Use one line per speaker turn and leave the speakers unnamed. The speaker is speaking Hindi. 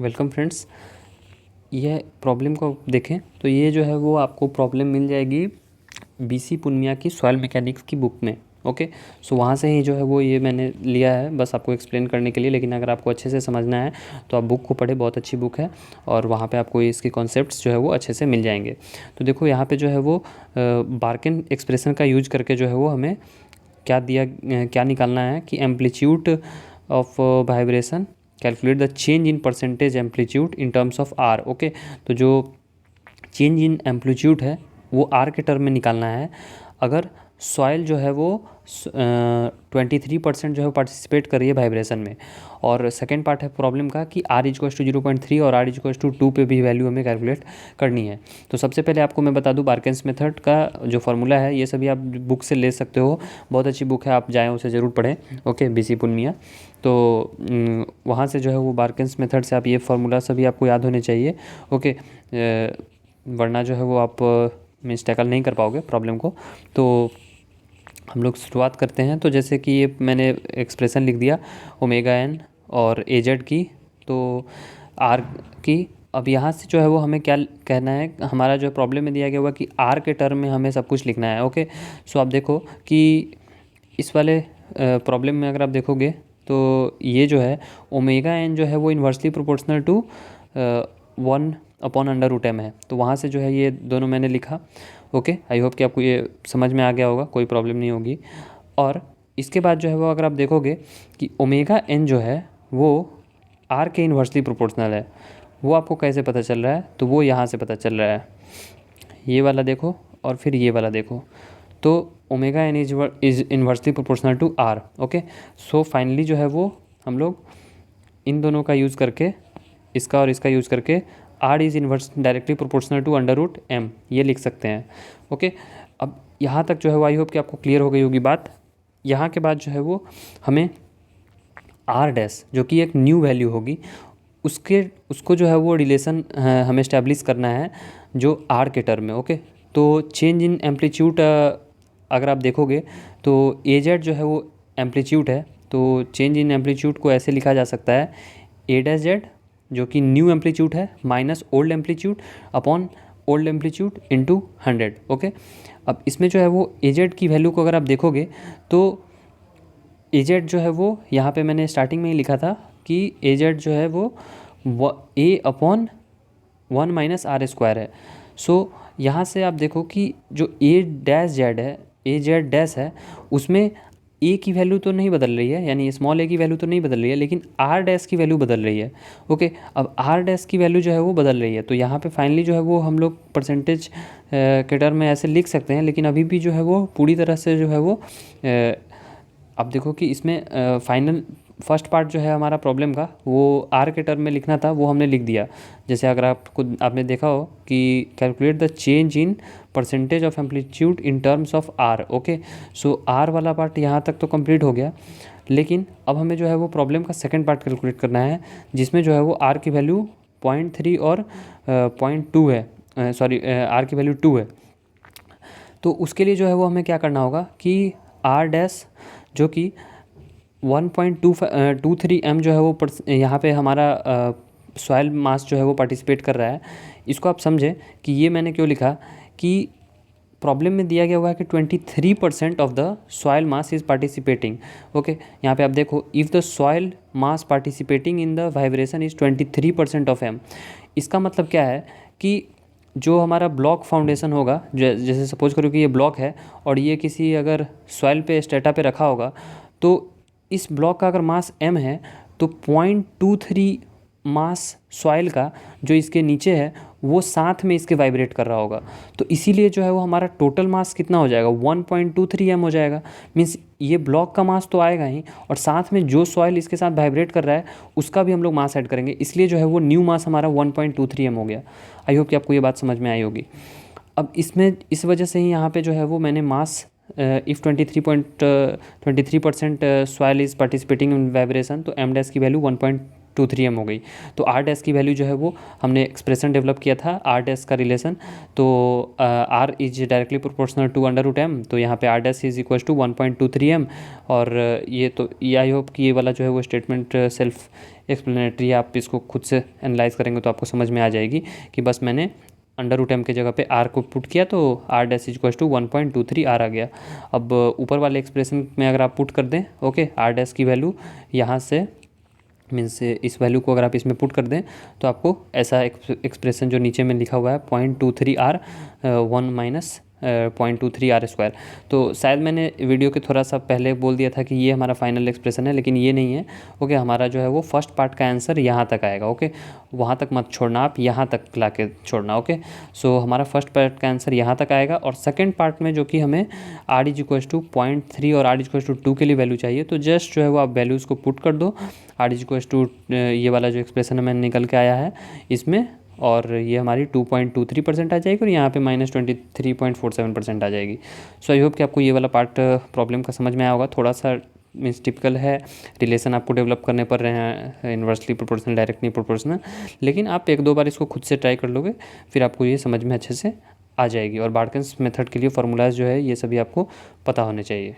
Welcome friends. यह प्रॉब्लम को देखें तो ये जो है वो आपको प्रॉब्लम मिल जाएगी बीसी पुनिया की सॉइल मैकेनिक्स की बुक में। ओके, सो वहाँ से ही जो है वो ये मैंने लिया है बस आपको एक्सप्लेन करने के लिए। लेकिन अगर आपको अच्छे से समझना है तो आप बुक को पढ़े, बहुत अच्छी बुक है और वहाँ पे आपको इसके कॉन्सेप्ट्स जो है वो अच्छे से मिल जाएंगे। तो देखो यहाँ पे जो है वो बार्किन एक्सप्रेशन का यूज करके जो है वो हमें क्या निकालना है कि amplitude of vibration, calculate the change in percentage amplitude in terms of R. Okay, तो जो चेंज इन एम्पलीट्यूड है वो आर के टर्म में निकालना है। अगर सॉइल जो है वो 23% जो है पार्टिसिपेट कर रही है वाइब्रेशन में। और सेकेंड पार्ट है प्रॉब्लम का कि आर इक्वल्स टू 0.3 और आर इक्वल्स टू 2 पे भी वैल्यू हमें कैलकुलेट करनी है। तो सबसे पहले आपको मैं बता दूं बार्किन्स मेथड का जो फार्मूला है ये सभी आप बुक से ले सकते हो, बहुत अच्छी बुक है, आप जाएँ उसे ज़रूर पढ़ें। Okay, BC Punia. तो वहाँ से जो है वो बार्किन्स मेथड से आप ये फार्मूला सभी आपको याद होने चाहिए। ओके, वरना जो है वो आप मीन्स टैकल नहीं कर पाओगे प्रॉब्लम को। तो हम लोग शुरुआत करते हैं। तो जैसे कि ये मैंने एक्सप्रेशन लिख दिया ओमेगा एन और एजेड की, तो आर की। अब यहाँ से जो है वो हमें क्या कहना है, हमारा जो प्रॉब्लम में दिया गया हुआ कि आर के टर्म में हमें सब कुछ लिखना है। ओके, सो आप देखो कि इस वाले प्रॉब्लम में अगर आप देखोगे तो ये जो है ओमेगा एन जो है वो इन्वर्सली प्रोपोर्शनल टू 1/√m है। तो वहाँ से जो है ये दोनों मैंने लिखा। ओके, आई होप कि आपको ये समझ में आ गया होगा, कोई प्रॉब्लम नहीं होगी। और इसके बाद जो है वो अगर आप देखोगे कि ओमेगा एन जो है वो आर के इन्वर्सली प्रोपोर्शनल है। वो आपको कैसे पता चल रहा है, तो वो यहाँ से पता चल रहा है। ये वाला देखो और फिर ये वाला देखो, तो omega N is inversely proportional to R. Okay, so finally जो है वो हम लोग इन दोनों का यूज़ करके, इसका और इसका यूज़ करके R is inverse directly proportional to √m ये लिख सकते हैं। ओके, अब यहाँ तक जो है वो आई होप कि आपको क्लियर हो गई होगी बात। यहाँ के बाद जो है वो हमें आर डैश जो कि एक न्यू वैल्यू होगी उसको जो है वो रिलेशन हमें इस्टेब्लिश करना है जो आर के टर्म में। ओके, तो चेंज इन एम्पलीट्यूड अगर आप देखोगे तो ए जेड जो है वो एम्पलीट्यूड है। तो चेंज इन एम्पलीट्यूड को ऐसे लिखा जा सकता है ए डैश जेड जो कि न्यू एम्पलीट्यूड है minus old amplitude upon old amplitude into 100। Okay, अब इसमें जो है वो ए जेड की वैल्यू को अगर आप देखोगे तो ए जेड जो है वो यहाँ पे मैंने स्टार्टिंग में ही लिखा था कि ए जेड जो है वो ए अपॉन 1 माइनस आर स्क्वायर है। सो यहाँ से आप देखो कि जो ए डैश जेड है, ए जेड डैश है, उसमें ए की वैल्यू तो नहीं बदल रही है, यानी स्मॉल ए की वैल्यू तो नहीं बदल रही है, लेकिन आर डैश की वैल्यू बदल रही है। ओके, अब आर डैश की वैल्यू जो है वो बदल रही है, तो यहाँ पे फाइनली जो है वो हम लोग परसेंटेज के टर्म में ऐसे लिख सकते हैं। लेकिन अभी भी जो है वो पूरी तरह से जो है वो आप देखो कि इसमें फाइनल फर्स्ट पार्ट जो है हमारा प्रॉब्लम का वो आर के टर्म में लिखना था, वो हमने लिख दिया। जैसे अगर आपने देखा हो कि calculate the change in percentage of amplitude in terms of R. Okay, so R वाला पार्ट यहाँ तक तो कंप्लीट हो गया। लेकिन अब हमें जो है वो प्रॉब्लम का सेकंड पार्ट कैलकुलेट करना है, जिसमें जो है वो आर की वैल्यू 0.3 और 0.2 है, सॉरी आर की वैल्यू 2 है। तो उसके लिए जो है वो हमें क्या करना होगा कि आर डैश जो कि 1.23 m जो है वो यहाँ पे हमारा सॉइल मास जो है वो पार्टिसिपेट कर रहा है। इसको आप समझें कि ये मैंने क्यों लिखा कि प्रॉब्लम में दिया गया हुआ है कि 23% of the soil mass is participating. Okay, यहाँ पे आप देखो if the soil mass participating in the vibration is 23% of m। इसका मतलब क्या है कि जो हमारा ब्लॉक फाउंडेशन होगा, जैसे सपोज करो कि ये ब्लॉक है और ये किसी अगर सॉइल पे स्टेटा पे रखा होगा, तो इस ब्लॉक का अगर मास m है तो 0.23 मास सॉइल का जो इसके नीचे है वो साथ में इसके वाइब्रेट कर रहा होगा। तो इसीलिए जो है वो हमारा टोटल मास कितना हो जाएगा, 1.23 m हो जाएगा। मीन्स ये ब्लॉक का मास तो आएगा ही, और साथ में जो सॉइल इसके साथ वाइब्रेट कर रहा है उसका भी हम लोग मास ऐड करेंगे, इसलिए जो है वो न्यू मास हमारा 1.23 m हो गया। आई होप कि आपको ये बात समझ में आई होगी। अब इसमें इस वजह से ही यहाँ पे जो है वो मैंने mass if 23% soil is participating in vibration, तो m डैश की वैल्यू 1.23m हो गई। तो आर डैश की वैल्यू जो है वो हमने एक्सप्रेशन डेवलप किया था आर डैश का रिलेशन, तो R is directly proportional to √m, तो यहाँ पे R dash is equal to 1.23m। और ये तो ये आई होप कि ये वाला जो है वो स्टेटमेंट सेल्फ एक्सप्लेनेटरी है, आप इसको खुद से एनालाइज करेंगे तो आपको समझ में आ जाएगी कि बस मैंने √m के जगह पे r को पुट किया तो r dash is equal to 1.23 r आ गया। अब ऊपर वाले एक्सप्रेशन में अगर आप पुट कर दें, ओके, r डैश की वैल्यू यहाँ से मीन्स इस वैल्यू को अगर आप इसमें पुट कर दें तो आपको ऐसा एक्सप्रेशन जो नीचे में लिखा हुआ है 0.23r 1 माइनस 0.23r²। तो शायद मैंने वीडियो के थोड़ा सा पहले बोल दिया था कि ये हमारा फाइनल एक्सप्रेशन है, लेकिन ये नहीं है। ओके, हमारा जो है वो फर्स्ट पार्ट का आंसर यहाँ तक आएगा। ओके, वहाँ तक मत छोड़ना, आप यहाँ तक ला के छोड़ना। ओके, सो हमारा फर्स्ट पार्ट का आंसर यहाँ तक आएगा, और सेकेंड पार्ट में जो कि हमें r इज इक्वल टू 0.3 और r इज इक्वल टू 2 के लिए वैल्यू चाहिए, तो जस्ट जो है वो आप वैल्यूज़ को पुट कर दो। r इज इक्वल टू ये वाला जो एक्सप्रेशन है मैंने निकल के आया है इसमें, और ये हमारी 2.23% आ जाएगी और यहाँ पे -23.47% आ जाएगी। सो आई होप कि आपको ये वाला पार्ट प्रॉब्लम का समझ में आया होगा। थोड़ा सा मीन्स टिपिकल है, रिलेशन आपको डेवलप करने पड़ रहे हैं इन्वर्सली प्रोपोर्शनल, डायरेक्टली प्रोपोर्शनल, लेकिन आप 1-2 बार इसको खुद से ट्राई कर लोगे फिर आपको ये समझ में अच्छे से आ जाएगी। और बार्कन्स मेथड के लिए फार्मूलाज जो है ये सभी आपको पता होने चाहिए।